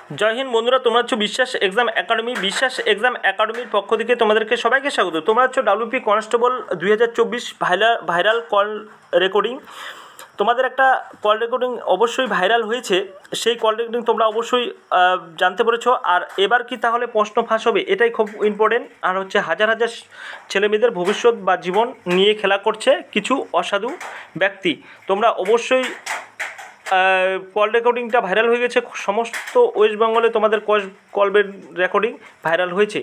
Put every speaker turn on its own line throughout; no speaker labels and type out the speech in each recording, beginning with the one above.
জয় হিন্দ বন্ধুরা, তোমরা হচ্ছে বিশ্বাস এক্সাম একাডেমি। বিশ্বাস এক্সাম একাডেমির পক্ষ থেকে তোমাদেরকে সবাইকে স্বাগত। তোমরা হচ্ছে WP constable 2024 viral call recording. তোমাদের একটা কল রেকর্ডিং অবশ্যই ভাইরাল হয়েছে, সেই কল রেকর্ডিং তোমরা অবশ্যই জানতে পেরেছো। আর এবার কি তাহলে প্রশ্ন ফাঁস হবে, এটাই খুব ইম্পর্টেন্ট। আর হচ্ছে হাজার হাজার ছেলেমেয়েদের ভবিষ্যৎ বা জীবন নিয়ে খেলা করছে কিছু অসাধু ব্যক্তি। তোমরা অবশ্যই কল রেকর্ডিংটা ভাইরাল হয়ে গেছে সমস্ত ওয়েস্ট বেঙ্গলে, তোমাদের কল রেকর্ডিং ভাইরাল হয়েছে।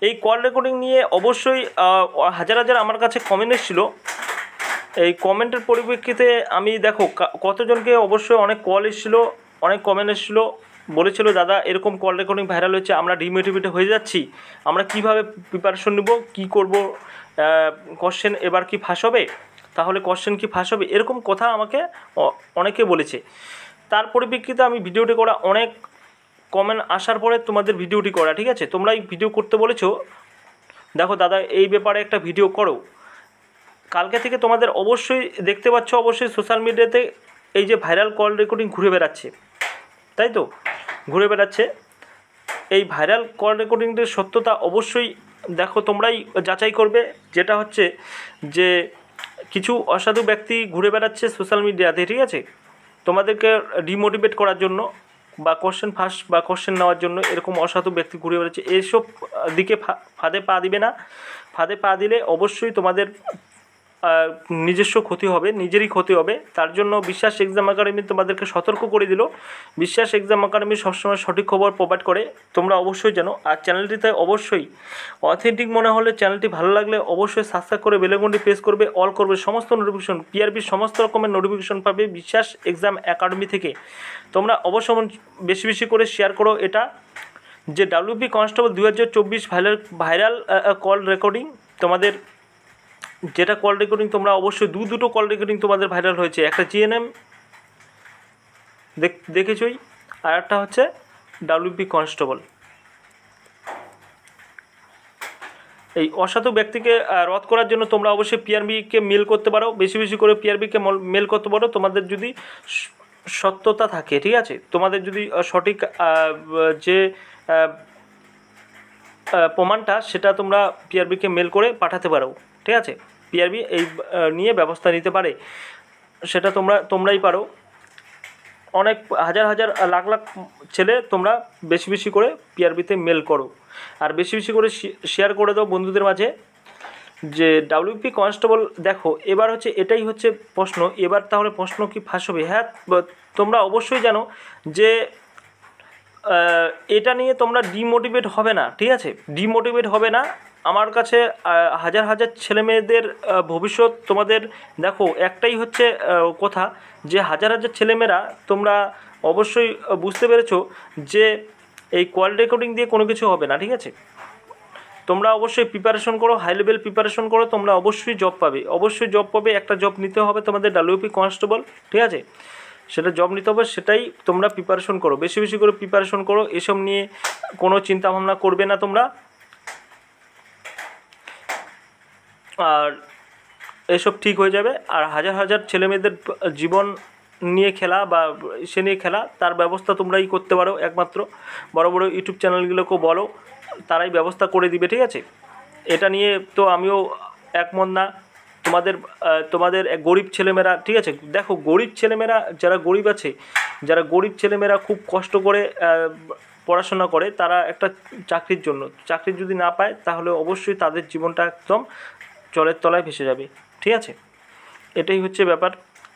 এই কল রেকর্ডিং নিয়ে অবশ্যই হাজার হাজার আমার কাছে কমেন্ট এসেছিলো। এই কমেন্টের পরিপ্রেক্ষিতে আমি দেখো কতজনকে অবশ্যই অনেক কল এসেছিলো, অনেক কমেন্ট এসেছিলো, বলেছিল দাদা এরকম কল রেকর্ডিং ভাইরাল হয়েছে, আমরা ডিমোটিভেট হয়ে যাচ্ছি, আমরা কিভাবে প্রিপারেশন নেব, কী করব, কোশ্চেন এবার কি ফাঁস হবে, তাহলে কোশ্চেন কি ফাঁস হবে, এরকম কথা আমাকে অনেকে বলেছে। তার পরিপ্রেক্ষিতে আমি ভিডিওটি করা, অনেক কমেন্ট আসার পরে তোমাদের ভিডিওটি করা। ঠিক আছে, তোমরা এই ভিডিও করতে বলেছো, দেখো দাদা এই ব্যাপারে একটা ভিডিও করো। কালকে থেকে তোমাদের অবশ্যই দেখতে পাচ্ছ, অবশ্যই সোশ্যাল মিডিয়াতে এই যে ভাইরাল কল রেকর্ডিং ঘুরে বেড়াচ্ছে, তাই তো ঘুরে বেড়াচ্ছে। এই ভাইরাল কল রেকর্ডিংটির সত্যতা অবশ্যই দেখো তোমরাই যাচাই করবে। যেটা হচ্ছে যে কিছু অসাধু ব্যক্তি ঘুরে বেড়াচ্ছে সোশ্যাল মিডিয়াতে, ঠিক আছে, তোমাদেরকে ডিমোটিভেট করার জন্য বা কোশ্চেন ফাঁস বা কোশ্চেন নেওয়ার জন্য এরকম অসাধু ব্যক্তি ঘুরে বেড়াচ্ছে। এইসব দিকে ফাঁদে পা দিবে না। ফাঁদে পা দিলে অবশ্যই তোমাদের নিজস্ব ক্ষতি হবে, নিজেরই ক্ষতি হবে। তার জন্য বিশ্বাস এক্সাম একাডেমি তোমাদেরকে সতর্ক করে দিল। বিশ্বাস এক্সাম একাডেমি সবসময় সঠিক খবর প্রোভাইড করে, তোমরা অবশ্যই জানো। আর চ্যানেলটিতে অবশ্যই অথেন্টিক মনে হলে, চ্যানেলটি ভালো লাগলে অবশ্যই সাবস্ক্রাইব করে বেল আইকনটি প্রেস করবে, অল করবে, সমস্ত নোটিফিকেশন পিআরবির সমস্ত রকমের নোটিফিকেশন পাবে বিশ্বাস এক্সাম একাডেমি থেকে। তোমরা অবশ্যই বেশি বেশি করে শেয়ার করো এটা, যে WP constable 2024 viral call recording. তোমাদের যেটা কল রেকর্ডিং তোমরা অবশ্যই দুটো কল রেকর্ডিং তোমাদের ভাইরাল হয়েছে, একটা জিএনএম দেখেছই, আর একটা হচ্ছে ডাব্লিউপি কনস্টেবল। এই অসাধু ব্যক্তিকে রদ করার জন্য তোমরা অবশ্যই পিআরবিকে মেল করতে পারো, বেশি বেশি করে পিআরবিকে মেল করতে পারো, তোমাদের যদি সত্যতা থাকে। ঠিক আছে, তোমাদের যদি সঠিক যে প্রমাণটা সেটা তোমরা পিআরবিকে মেল করে পাঠাতে পারো। ঠিক আছে, পিআরবি এই নিয়ে ব্যবস্থা নিতে পারে, সেটা তোমরাই পারো। অনেক হাজার হাজার লাখ লাখ ছেলে তোমরা বেশি বেশি করে পিআরবিতে মেল করো, আর বেশি বেশি করে শেয়ার করে দাও বন্ধুদের মাঝে। যে ডাব্লিউপি কনস্টেবল দেখো এবার হচ্ছে এটাই হচ্ছে প্রশ্ন, এবার তাহলে প্রশ্ন কি ফাঁস হবে? হ্যাঁ, তোমরা অবশ্যই জানো যে এটা নিয়ে তোমরা ডিমোটিভেট হবে না। ঠিক আছে, ডিমোটিভেট হবে না। আমার কাছে হাজার হাজার ছেলেমেয়েদের ভবিষ্যৎ তোমাদের দেখো একটাই হচ্ছে কথা, যে হাজার হাজার ছেলেমেয়েরা তোমরা অবশ্যই বুঝতে পেরেছো যে এই কল রেকর্ডিং দিয়ে কোনো কিছু হবে না। ঠিক আছে, তোমরা অবশ্যই প্রিপারেশন করো, হাই লেভেল প্রিপারেশন করো, তোমরা অবশ্যই জব পাবে, অবশ্যই জব পাবে। একটা জব নিতে হবে তোমাদের ডাব্লিউপি কনস্টেবল, ঠিক আছে, সেটা জব নিতে হবে, সেটাই তোমরা প্রিপারেশন করো, বেশি বেশি করে প্রিপারেশন করো। এসব নিয়ে কোনো চিন্তা ভাবনা করবে না তোমরা, আর এসব ঠিক হয়ে যাবে। আর হাজার হাজার ছেলেমেয়েদের জীবন নিয়ে খেলা বা সে নিয়ে খেলা, তার ব্যবস্থা তোমরাই করতে পারো। একমাত্র বড় বড় ইউটিউব চ্যানেলগুলোকেও বলো, তারাই ব্যবস্থা করে দিবে। ঠিক আছে, এটা নিয়ে তো আমিও একমত না। তোমাদের গরিব ছেলেমেয়েরা, ঠিক আছে, দেখো গরিব ছেলেমেয়েরা যারা গরিব আছে, যারা গরিব ছেলেমেয়েরা খুব কষ্ট করে পড়াশোনা করে, তারা একটা চাকরির জন্য, চাকরি যদি না পায় তাহলে অবশ্যই তাদের জীবনটা একদম জলের তলায় ভেসে যাবে। ঠিক আছে, এটাই হচ্ছে ব্যাপার।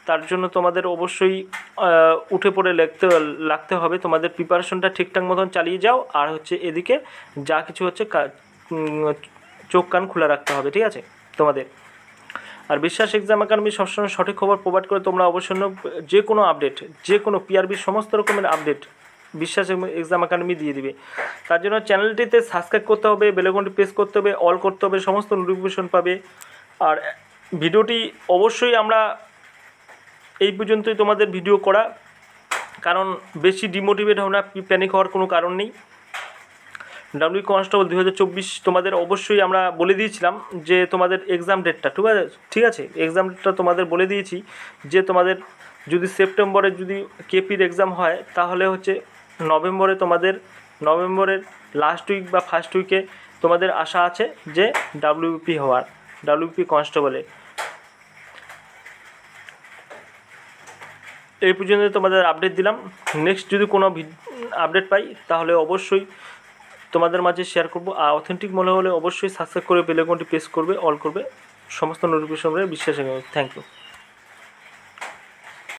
তার জন্য তোমাদের অবশ্যই উঠে পড়ে লাগতে হবে, তোমাদের প্রিপারেশনটা ঠিকঠাক মতন চালিয়ে যাও। আর হচ্ছে এদিকে যা কিছু হচ্ছে চোখ কান খোলা রাখতে হবে। ঠিক আছে তোমাদের। আর বিশ্বাস এক্সাম একাডেমি সবসময় সঠিক খবর প্রোভাইড করে, তোমরা অবশ্যই যে কোনো আপডেট, যে কোনো পিআরবির সমস্ত রকমের আপডেট বিশ্বাস এক্সাম একাডেমি দিয়ে দিবে। তার জন্য চ্যানেলটিতে সাবস্ক্রাইব করতে হবে, বেল আইকনটি প্রেস করতে হবে, অল করতে হবে, সমস্ত নোটিফিকেশন পাবে। আর ভিডিওটি অবশ্যই আমরা এই পর্যন্তই তোমাদের ভিডিও করা, কারণ বেশি ডিমোটিভেট হবে না, প্যানিক হওয়ার কোনো কারণ নেই। ডাব্লিউ কনস্টেবল 2024 তোমাদের অবশ্যই আমরা বলে দিয়েছিলাম যে তোমাদের এক্সাম ডেটটা, ঠিক আছে, এক্সাম ডেটটা তোমাদের বলে দিয়েছি যে তোমাদের যদি সেপ্টেম্বরে যদি কেপির এক্সাম হয় তাহলে হচ্ছে নভেম্বরের লাস্ট উইক বা ফার্স্ট উইকে তোমাদের আশা আছে যে ডাব্লিউপি হওয়ার, ডাব্লিউপি কনস্টেবলে। এই পর্যন্ত তোমাদের আপডেট দিলাম। নেক্সট যদি কোনো আপডেট পাই তাহলে অবশ্যই তোমাদের মাঝে শেয়ার করবো। আর অথেন্টিক মনে হলে অবশ্যই সাবস্ক্রাইব করে বেল আইকনটি প্রেস করবে, অল করবে, সমস্ত নোটিফিকেশন বিশ্বাস। Thank you.